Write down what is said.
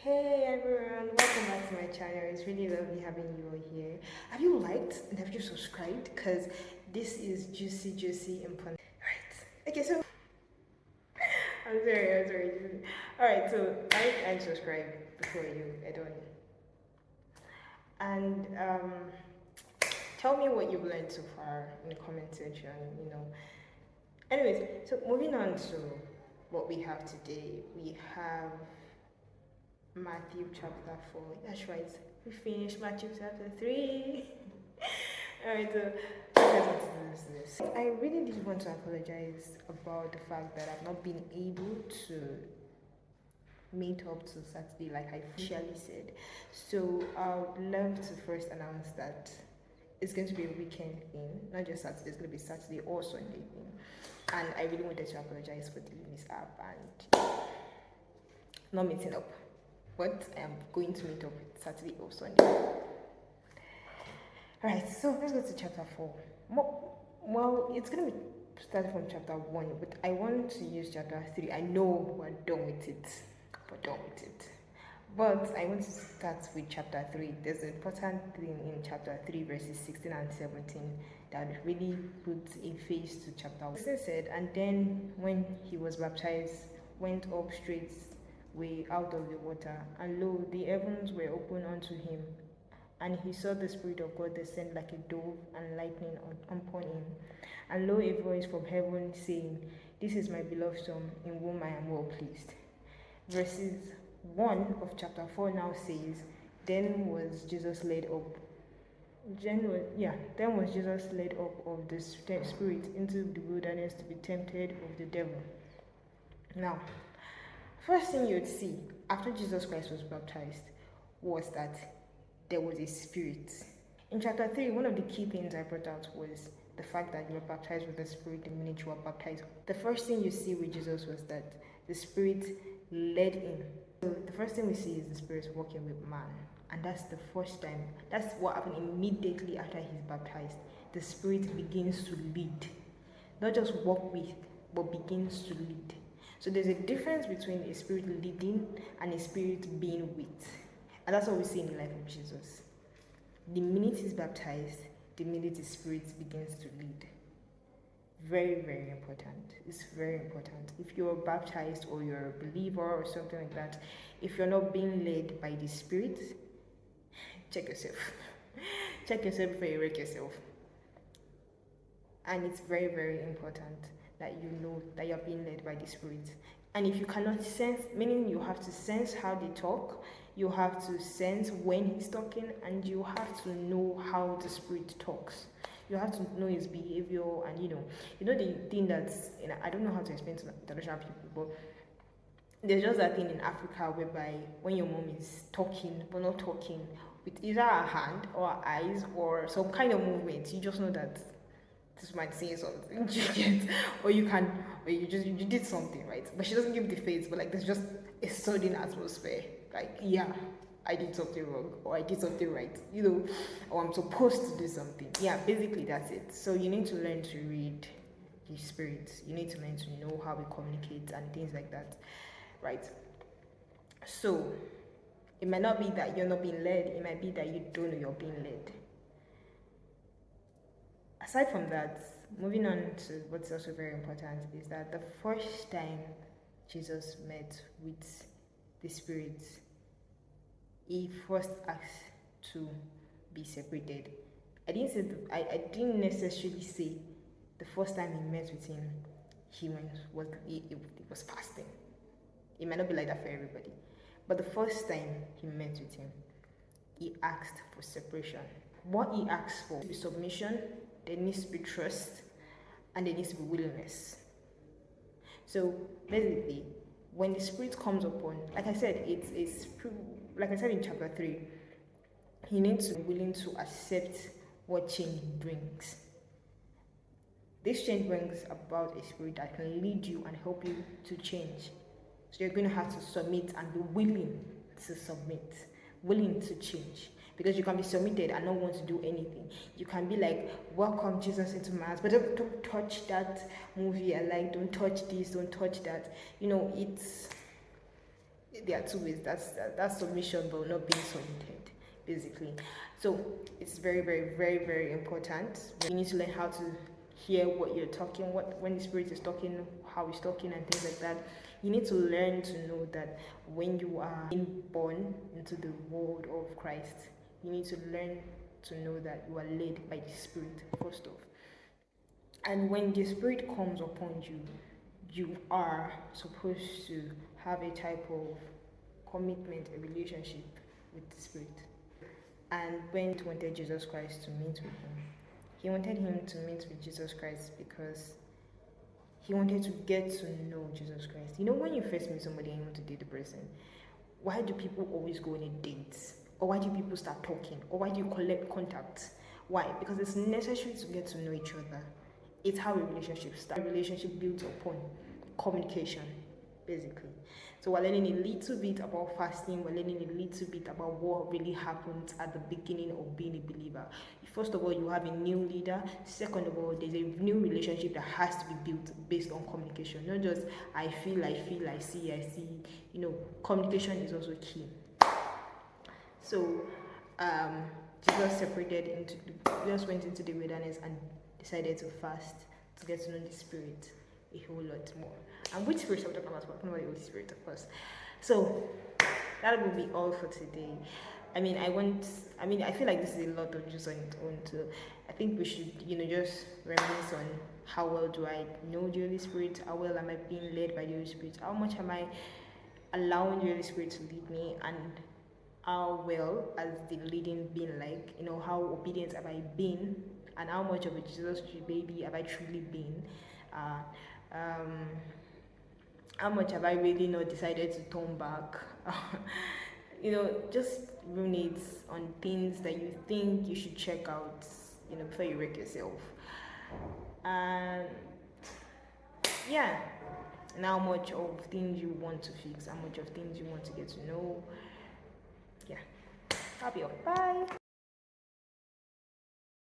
Hey everyone, welcome back to my channel. It's really lovely having you all here. Have you liked and have you subscribed? Because this is juicy and fun. Right. Okay, so I'm sorry. Alright, so like and subscribe before you head on. And tell me what you've learned so far in the comment section. Anyways, so moving on to what we have today, we have Matthew chapter 4. That's right. We finished Matthew chapter 3. Alright, so let's get into this. I really did want to apologize about the fact that I've not been able to meet up to Saturday like I officially said. So I would love to first announce that it's going to be a weekend thing, not just Saturday, it's going to be Saturday or Sunday thing. And I really wanted to apologize for the mishap and not meeting up. But I am going to meet up Saturday or Sunday. Alright, so let's go to chapter 4. Well, it's going to be starting from chapter 1, but I want to use chapter 3. I know we're done with it. But I want to start with chapter 3. There's an important thing in chapter 3, verses 16 and 17 that really puts a face to chapter 1. It said, and then when he was baptized, went up straight way out of the water, and lo, the heavens were opened unto him, and he saw the Spirit of God descend like a dove and lightning upon him. And lo, a voice from heaven saying, This is my beloved Son, in whom I am well pleased. Verses 1 of chapter 4 now says, Then was Jesus led up. Then was Jesus led up of the Spirit into the wilderness to be tempted of the devil. Now, first thing you'd see after Jesus Christ was baptized was that there was a spirit. In chapter 3, one of the key things I brought out was the fact that you were baptized with the Spirit the minute you were baptized. The first thing you see with Jesus was that the Spirit led him. So the first thing we see is the Spirit walking with man. And that's the first time. That's what happened immediately after he's baptized. The Spirit begins to lead. Not just walk with, but begins to lead. So there's a difference between a spirit leading and a spirit being with. And that's what we see in the life of Jesus. The minute he's baptized, the minute the Spirit begins to lead. Very, very important. It's very important. If you're baptized or you're a believer or something like that, if you're not being led by the Spirit, check yourself. Check yourself before you wreck yourself. And it's very, very important that you know that you're being led by the Spirit. And if you cannot sense, meaning you have to sense how they talk, you have to sense when he's talking, and you have to know how the Spirit talks. You have to know his behavior, and the thing that's, I don't know how to explain to international people, but there's just that thing in Africa whereby when your mom is talking, but not talking, with either her hand or her eyes or some kind of movement, you just know that this might say something, or you did something, right? But she doesn't give the face, but like there's just a sudden atmosphere, like I did something wrong, or I did something right, or I'm supposed to do something. Yeah, basically that's it. So you need to learn to read the Spirit. You need to learn to know how we communicate and things like that, right? So it might not be that you're not being led, it might be that you don't know you're being led. Aside from that, moving on to what's also very important is that the first time Jesus met with the Spirit, he first asked to be separated. I didn't necessarily say the first time he met with him, he was fasting. It might not be like that for everybody, but the first time he met with him, he asked for separation. What he asked for is submission. There needs to be trust, and there needs to be willingness. So basically, when the Spirit comes upon, like I said, like I said in chapter 3, he needs to be willing to accept what change brings. This change brings about a spirit that can lead you and help you to change. So you're going to have to submit and be willing to submit, willing to change. Because you can be submitted and not want to do anything. You can be like, welcome Jesus into my house, but don't touch that movie I like, don't touch this, don't touch that. there are two ways. That's submission, but not being submitted, basically. So it's very, very, very, very important. You need to learn how to hear what you're talking, when the Spirit is talking, how he's talking, and things like that. You need to learn to know that when you are being born into the world of Christ, you need to learn to know that you are led by the Spirit first off. And when the Spirit comes upon you, you are supposed to have a type of commitment, a relationship with the Spirit. And when he wanted Jesus Christ to meet with him, he wanted him to meet with Jesus Christ because he wanted to get to know Jesus Christ. You know, when you first meet somebody and you want to date the person, why do people always go on a date? Or why do people start talking? Or why do you collect contacts? Why? Because it's necessary to get to know each other. It's how a relationship starts. A relationship builds upon communication, basically. So we're learning a little bit about fasting. We're learning a little bit about what really happens at the beginning of being a believer. First of all, you have a new leader. Second of all, there's a new relationship that has to be built based on communication. Not just I feel, I see. You know, communication is also key. So Jesus went into the wilderness and decided to fast to get to know the Spirit a whole lot more. And which Spirit are we talking about? We're talking about the Holy Spirit, of course. So that will be all for today. I feel like this is a lot of just on its own. So I think we should, just reminisce on how well do I know the Holy Spirit? How well am I being led by the Holy Spirit? How much am I allowing the Holy Spirit to lead me? And how well has the leading been like? How obedient have I been? And how much of a Jesus baby have I truly been? How much have I really not decided to turn back? Just ruminate on things that you think you should check out, before you wreck yourself. And yeah, and how much of things you want to fix, how much of things you want to get to know. Yeah, I'll be off. Bye.